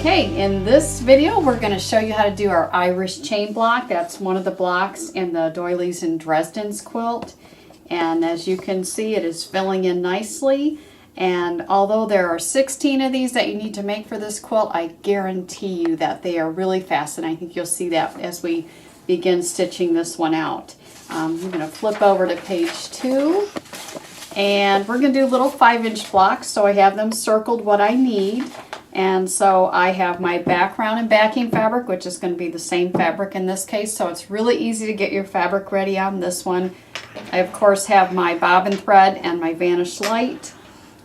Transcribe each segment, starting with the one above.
Okay, in this video we're going to show you how to do our Irish chain block. That's one of the blocks in the Doilies and Dresden's quilt. And as you can see, it is filling in nicely. And although there are 16 of these that you need to make for this quilt, I guarantee you that they are really fast. And I think you'll see that as we begin stitching this one out. I'm going to flip over to page 2. And we're going to do little 5-inch blocks. So I have them circled what I need. And so I have my background and backing fabric, which is going to be the same fabric in this case. So it's really easy to get your fabric ready on this one. I, of course, have my bobbin thread and my vanish light.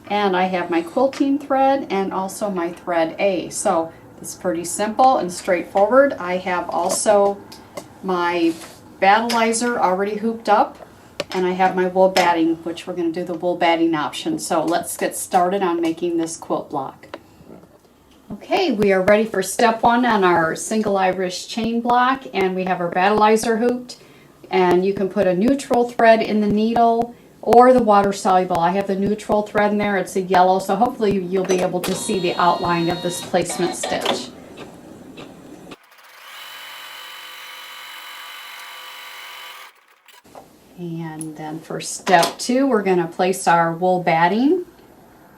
And I have my quilting thread and also my thread A. So it's pretty simple and straightforward. I have also my battalizer already hooped up. And I have my wool batting, which we're going to do the wool batting option. So let's get started on making this quilt block. Okay, we are ready for step 1 on our single Irish chain block, and we have our battalizer hooped, and you can put a neutral thread in the needle or the water soluble. I have the neutral thread in there, it's a yellow, so hopefully you'll be able to see the outline of this placement stitch. And then for step 2, we're going to place our wool batting.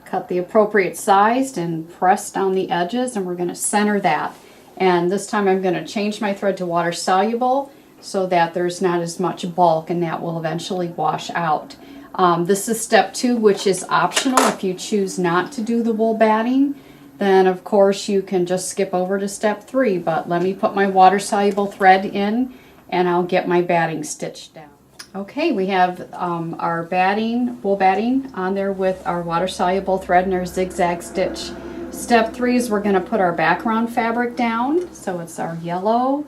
Cut the appropriate size and press down the edges, and we're going to center that. And this time I'm going to change my thread to water soluble so that there's not as much bulk, and that will eventually wash out. This is step 2, which is optional. If you choose not to do the wool batting, then of course you can just skip over to step 3. But let me put my water soluble thread in and I'll get my batting stitched down. Okay, we have our wool batting on there with our water-soluble thread and our zigzag stitch. Step 3 is we're going to put our background fabric down. So it's our yellow.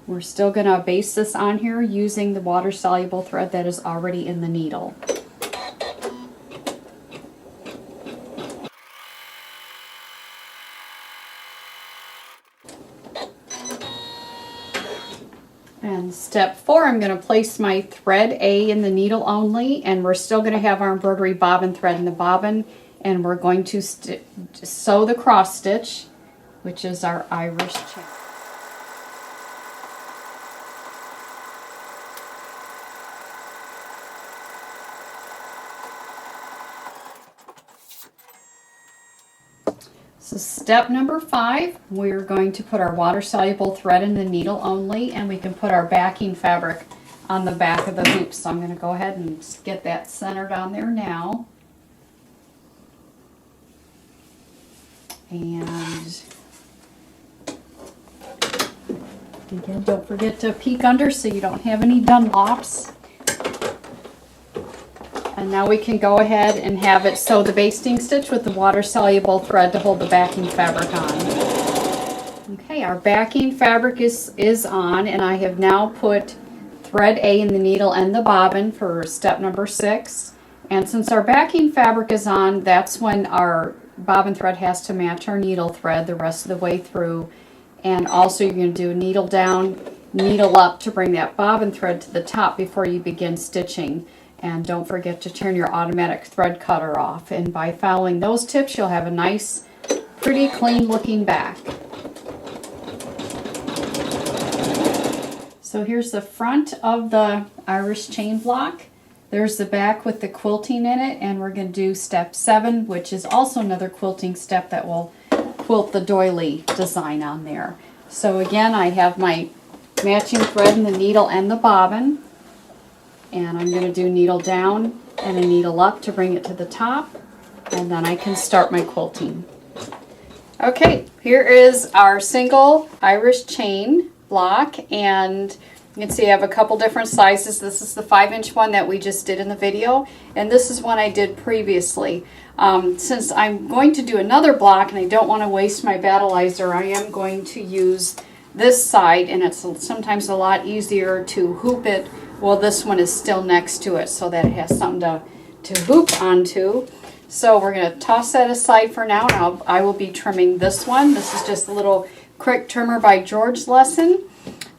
We're still going to base this on here using the water-soluble thread that is already in the needle. And step 4, I'm going to place my thread A in the needle only, and we're still going to have our embroidery bobbin thread in the bobbin, and we're going to sew the cross stitch, which is our Irish chain. So step number 5, we're going to put our water-soluble thread in the needle only, and we can put our backing fabric on the back of the hoop. So I'm going to go ahead and get that centered on there now. And again, don't forget to peek under so you don't have any Dunlops. And now we can go ahead and have it sew the basting stitch with the water-soluble thread to hold the backing fabric on. Okay, our backing fabric is on, and I have now put thread A in the needle and the bobbin for step number 6. And since our backing fabric is on, that's when our bobbin thread has to match our needle thread the rest of the way through. And also you're going to do needle down, needle up to bring that bobbin thread to the top before you begin stitching. And don't forget to turn your automatic thread cutter off. And by following those tips, you'll have a nice, pretty clean looking back. So here's the front of the Irish chain block. There's the back with the quilting in it, and we're going to do step 7, which is also another quilting step that will quilt the doily design on there. So again, I have my matching thread in the needle and the bobbin. And I'm going to do needle down and a needle up to bring it to the top, and then I can start my quilting. Okay, here is our single Irish chain block, and you can see I have a couple different sizes. This is the 5-inch one that we just did in the video, and this is one I did previously. Since I'm going to do another block and I don't want to waste my battalizer, I am going to use this side, and it's sometimes a lot easier to hoop it. Well, this one is still next to it so that it has something to hoop onto. So we're going to toss that aside for now, and I will be trimming this one. This is just a little quick trimmer by George lesson.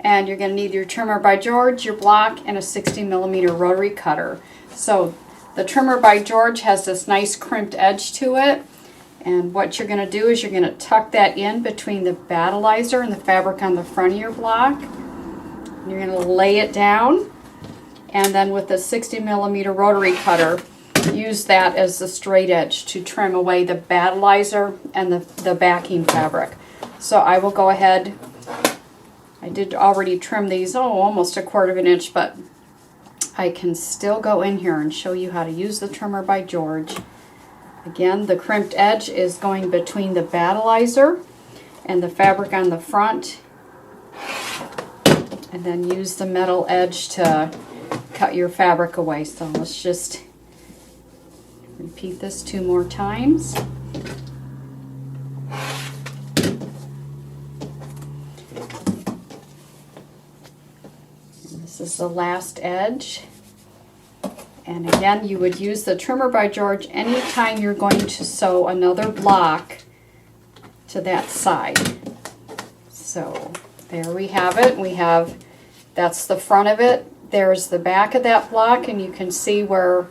And you're going to need your trimmer by George, your block, and a 60mm rotary cutter. So the trimmer by George has this nice crimped edge to it. And what you're going to do is you're going to tuck that in between the battalizer and the fabric on the front of your block. You're going to lay it down, and then with a 60mm rotary cutter, use that as the straight edge to trim away the battalizer and the backing fabric. So I will go ahead, I did already trim these, almost 1/4 inch, but I can still go in here and show you how to use the trimmer by George. Again, the crimped edge is going between the battalizer and the fabric on the front, and then use the metal edge to cut your fabric away. So let's just repeat this 2 more times. And this is the last edge. And again, you would use the trimmer by George anytime you're going to sew another block to that side. So there we have it. That's the front of it. There's the back of that block, and you can see where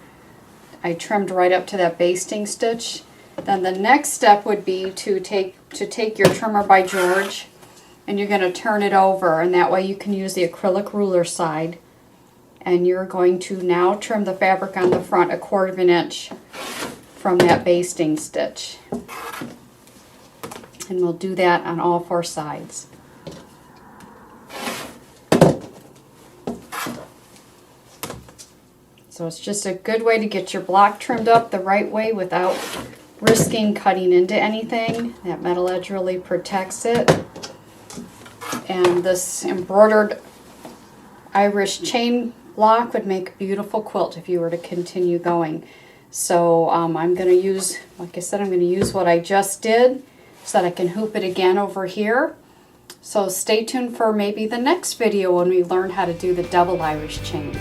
I trimmed right up to that basting stitch. Then the next step would be to take your trimmer by George, and you're going to turn it over, and that way you can use the acrylic ruler side. And you're going to now trim the fabric on the front 1/4 inch from that basting stitch. And we'll do that on all 4 sides. So it's just a good way to get your block trimmed up the right way without risking cutting into anything. That metal edge really protects it. And this embroidered Irish chain block would make a beautiful quilt if you were to continue going. So I'm going to use, like I said, I'm going to use what I just did so that I can hoop it again over here. So stay tuned for maybe the next video when we learn how to do the double Irish chain.